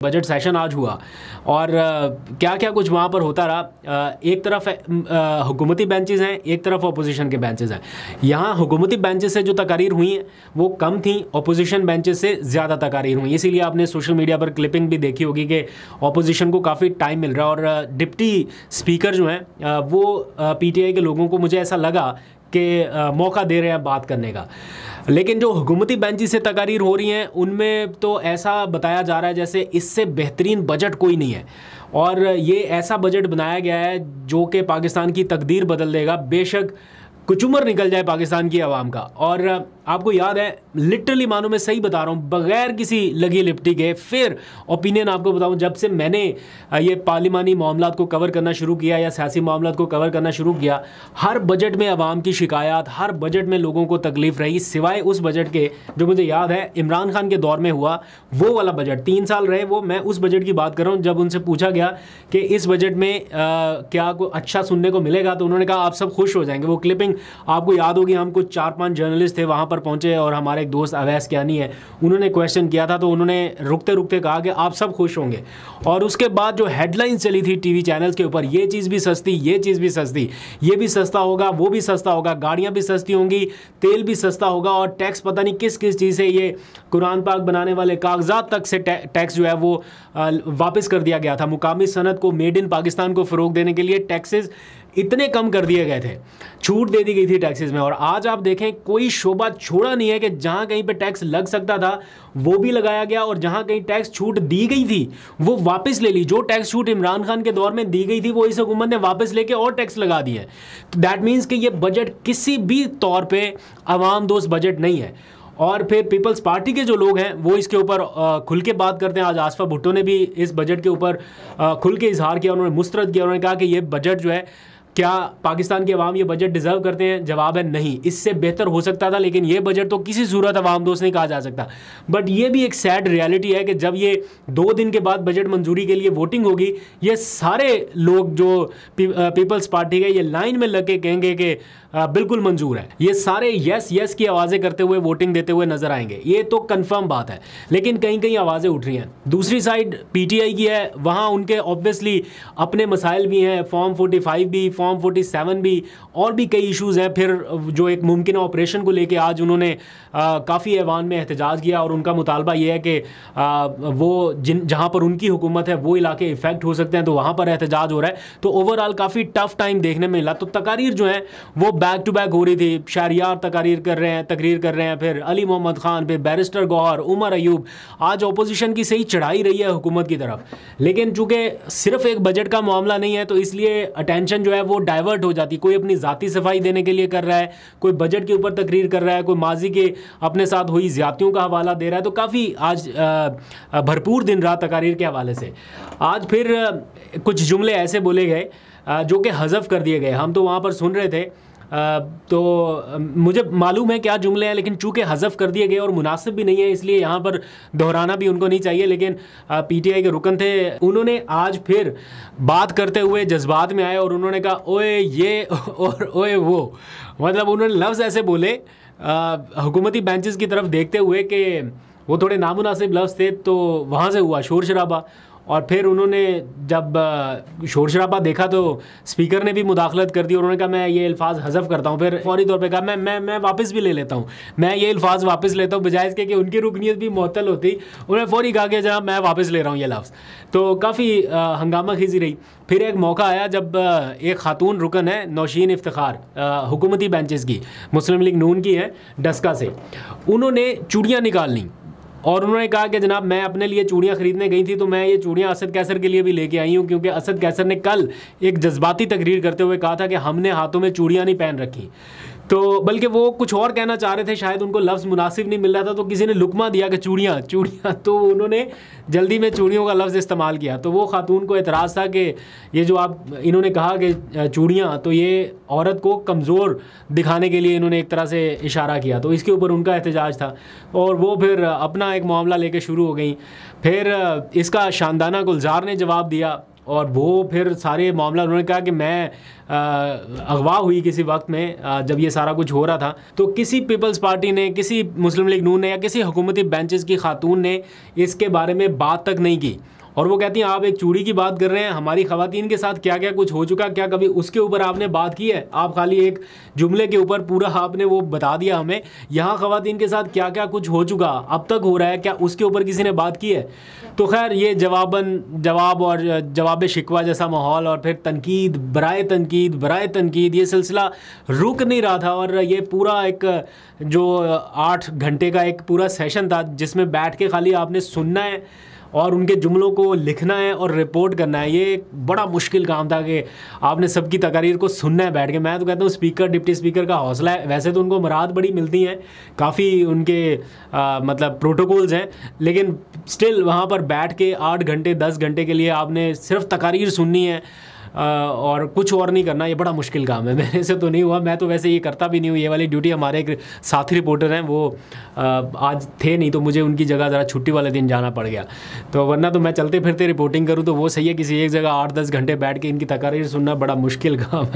Budget session आज हुआ और क्या क्या कुछ वहाँ पर होता रहा। एक तरफ हुकूमती बेंचेस हैं, एक तरफ अपोजिशन के बेंचेस हैं। यहाँ हुकूमती बेंचेस से जो तकारीर हुई हैं वो कम थी, अपोजिशन बेंचेस से ज़्यादा तकारीर हुई। इसीलिए आपने सोशल मीडिया पर क्लिपिंग भी देखी होगी कि अपोजिशन को काफ़ी टाइम मिल रहा है और डिप्टी स्पीकर जो हैं वो PTI के लोगों को मुझे ऐसा लगा कि मौका दे रहे हैं बात करने का। लेकिन जो हुकूमती बेंचेस से तकारीर हो रही हैं उनमें तो ऐसा बताया जा रहा है जैसे इससे बेहतरीन बजट कोई नहीं है और ये ऐसा बजट बनाया गया है जो कि पाकिस्तान की तकदीर बदल देगा। बेशक कुचुमर निकल जाए पाकिस्तान की आवाम का। और आपको याद है, लिटरली मानो मैं सही बता रहा हूँ, बग़ैर किसी लगी लिपटी के फिर ओपिनियन आपको बताऊँ, जब से मैंने ये पार्लिमानी मामलात को कवर करना शुरू किया या सियासी मामलात को कवर करना शुरू किया, हर बजट में आवाम की शिकायत, हर बजट में लोगों को तकलीफ़ रही, सिवाय उस बजट के जो मुझे याद है इमरान खान के दौर में हुआ वो वाला बजट। 3 साल रहे वो। मैं उस बजट की बात कर रहा हूँ। जब उनसे पूछा गया कि इस बजट में क्या को अच्छा सुनने को मिलेगा तो उन्होंने कहा आप सब खुश हो जाएंगे। वो क्लिपिंग आपको याद होगी, हम कुछ 4-5 जर्नलिस्ट थे वहाँ पर पहुँचे और हमारे एक दोस्त अवैस कियानी है, उन्होंने क्वेश्चन किया था तो उन्होंने रुकते रुकते कहा कि आप सब खुश होंगे। और उसके बाद जो हेडलाइंस चली थी टीवी चैनल्स के ऊपर, ये चीज़ भी सस्ती, ये चीज़ भी सस्ती, ये भी सस्ता होगा, वो भी सस्ता होगा, गाड़ियाँ भी सस्ती होंगी, तेल भी सस्ता होगा और टैक्स पता नहीं किस किस चीज़ से, ये कुरान पाक बनाने वाले कागजात तक से टैक्स जो है वो वापस कर दिया गया था। मुकामी सनत को, मेड इन पाकिस्तान को फ़रोग देने के लिए टैक्सेस इतने कम कर दिए गए थे, छूट दे दी गई थी टैक्सेस में। और आज आप देखें कोई शोबा छोड़ा नहीं है कि जहाँ कहीं पे टैक्स लग सकता था वो भी लगाया गया और जहाँ कहीं टैक्स छूट दी गई थी वो वापस ले ली। जो टैक्स छूट इमरान खान के दौर में दी गई थी वो इस हुकूमत ने वापस लेके और टैक्स लगा दिए। तो दैट मीन्स कि ये बजट किसी भी तौर पर आवाम दोस्त बजट नहीं है। और फिर पीपल्स पार्टी के जो लोग हैं वो इसके ऊपर खुल के बात करते हैं। आज आसफा भुट्टो ने भी इस बजट के ऊपर खुल के इजहार किया, उन्होंने मुस्तरद किया, उन्होंने कहा कि ये बजट जो है, क्या पाकिस्तान के अवाम ये बजट डिज़र्व करते हैं? जवाब है नहीं, इससे बेहतर हो सकता था लेकिन ये बजट तो किसी सूरत अवाम दोस्त नहीं कहा जा सकता। बट ये भी एक सैड रियलिटी है कि जब ये 2 दिन के बाद बजट मंजूरी के लिए वोटिंग होगी, ये सारे लोग जो पीपल्स पार्टी के ये लाइन में लग के कहेंगे कि बिल्कुल मंजूर है, ये सारे यस यस की आवाज़ें करते हुए वोटिंग देते हुए नजर आएंगे, ये तो कंफर्म बात है। लेकिन कहीं कहीं आवाज़ें उठ रही हैं। दूसरी साइड PTI की है, वहाँ उनके ऑब्वियसली अपने मसाइल भी हैं, फॉर्म 45 भी, फॉर्म 47 भी, और भी कई इशूज़ हैं। फिर जो एक मुमकिन ऑपरेशन को लेके आज उन्होंने काफ़ी ऐवान में एहतजाज किया और उनका मुतालबा ये है कि वो जहाँ पर उनकी हुकूमत है वो इलाके इफ़ेक्ट हो सकते हैं, तो वहाँ पर एहतजाज हो रहा है। तो ओवरऑल काफ़ी टफ टाइम देखने में मिला। तो तकारीर जो है वो बैक टू बैक हो रही थी। शहरियार तकरीर कर रहे हैं, फिर अली मोहम्मद खान, फिर बैरिस्टर गौहर, उमर अयूब। आज अपोजिशन की सही चढ़ाई रही है हुकूमत की तरफ, लेकिन चूँकि सिर्फ एक बजट का मामला नहीं है तो इसलिए अटेंशन जो है वो डाइवर्ट हो जाती। कोई अपनी ज़ाती सफाई देने के लिए कर रहा है, कोई बजट के ऊपर तकरीर कर रहा है, कोई माजी के अपने साथ हुई ज़्यादतियों का हवाला दे रहा है। तो काफ़ी आज भरपूर दिन रहा तकारीर के हवाले से। आज फिर कुछ जुमले ऐसे बोले गए जो कि हज़फ कर दिए गए। हम तो वहाँ पर सुन रहे थे तो मुझे मालूम है क्या जुमले हैं, लेकिन चूँकि हज़फ कर दिए गए और मुनासिब भी नहीं है इसलिए यहाँ पर दोहराना भी उनको नहीं चाहिए। लेकिन PTI के रुकन थे, उन्होंने आज फिर बात करते हुए जज्बात में आए और उन्होंने कहा ओए ये और ओए वो। मतलब उन्होंने लफ्ज़ ऐसे बोले हुकूमती बेंचेस की तरफ देखते हुए कि वो थोड़े नामुनासिब लफ्ज़ थे, तो वहाँ से हुआ शोर शराबा। और फिर उन्होंने जब शोर शराबा देखा तो स्पीकर ने भी मुदाखलत कर दी और उन्होंने कहा मैं ये अल्फाज हज़फ करता हूँ। फिर फौरी तौर पे कहा मैं वापस भी ले लेता हूँ, मैं ये अल्फाज वापस लेता हूँ, बजाय इसके कि उनकी रुकनीत भी मुअत्तल होती। उन्होंने फौरी कहा कि जनाब मैं वापस ले रहा हूँ ये लफ्ज़। तो काफ़ी हंगामा खींची रही। फिर एक मौका आया जब एक खातून रुकन है नौशीन इफ्तिखार, हुकूमती बेंचेस की, मुस्लिम लीग नून की है, डस्का से, उन्होंने चूड़ियाँ निकालनी और उन्होंने कहा कि जनाब मैं अपने लिए चूड़ियाँ ख़रीदने गई थी तो मैं ये चूड़ियाँ असद कैसर के लिए भी लेके आई हूँ, क्योंकि असद कैसर ने कल एक जज्बाती तकरीर करते हुए कहा था कि हमने हाथों में चूड़ियाँ नहीं पहन रखी। तो बल्कि वो कुछ और कहना चाह रहे थे, शायद उनको लफ्ज़ मुनासिब नहीं मिल रहा था तो किसी ने लुकमा दिया कि चूड़ियाँ, तो उन्होंने जल्दी में चूड़ियों का लफ्ज़ इस्तेमाल किया। तो वो खातून को एतराज़ था कि ये जो आप इन्होंने कहा कि चूड़ियाँ, तो ये औरत को कमज़ोर दिखाने के लिए इन्होंने एक तरह से इशारा किया। तो इसके ऊपर उनका एहतजाज था और वो फिर अपना एक मामला लेके शुरू हो गई। फिर इसका शानदाना गुलजार ने जवाब दिया और वो फिर सारे मामला उन्होंने कहा कि मैं अगवा हुई किसी वक्त में जब ये सारा कुछ हो रहा था, तो किसी पीपल्स पार्टी ने, किसी मुस्लिम लीग नून ने या किसी हुकूमती बेंचेस की खातून ने इसके बारे में बात तक नहीं की। और वो कहती हैं आप एक चूड़ी की बात कर रहे हैं, हमारी ख़वातीन के साथ क्या क्या कुछ हो चुका, क्या कभी उसके ऊपर आपने बात की है? आप खाली एक जुमले के ऊपर पूरा आपने वो बता दिया हमें, यहाँ ख़वातीन के साथ क्या क्या कुछ हो चुका, अब तक हो रहा है, क्या उसके ऊपर किसी ने बात की है? तो खैर ये जवाब और जवाब शिकवा जैसा माहौल, और फिर तनकीद बराए तनकीद, ये सिलसिला रुक नहीं रहा था। और ये पूरा एक जो 8 घंटे का एक पूरा सेशन था जिसमें बैठ के खाली आपने सुनना है और उनके जुमलों को लिखना है और रिपोर्ट करना है। ये बड़ा मुश्किल काम था कि आपने सबकी तकारीर को सुनना है बैठ के। मैं तो कहता हूँ स्पीकर, डिप्टी स्पीकर का हौसला है। वैसे तो उनको मराद बड़ी मिलती हैं, काफ़ी उनके मतलब प्रोटोकॉल्स हैं, लेकिन स्टिल वहाँ पर बैठ के 8 घंटे 10 घंटे के लिए आपने सिर्फ तकारीर सुननी है और कुछ और नहीं करना। ये बड़ा मुश्किल काम है, मेरे से तो नहीं हुआ। मैं तो वैसे ये करता भी नहीं हूँ, ये वाली ड्यूटी हमारे एक साथी रिपोर्टर हैं, वो आज थे नहीं, तो मुझे उनकी जगह ज़रा छुट्टी वाले दिन जाना पड़ गया। तो वरना तो मैं चलते फिरते रिपोर्टिंग करूँ तो वो सही है, किसी एक जगह 8-10 घंटे बैठ के इनकी तकारीर सुनना बड़ा मुश्किल काम है।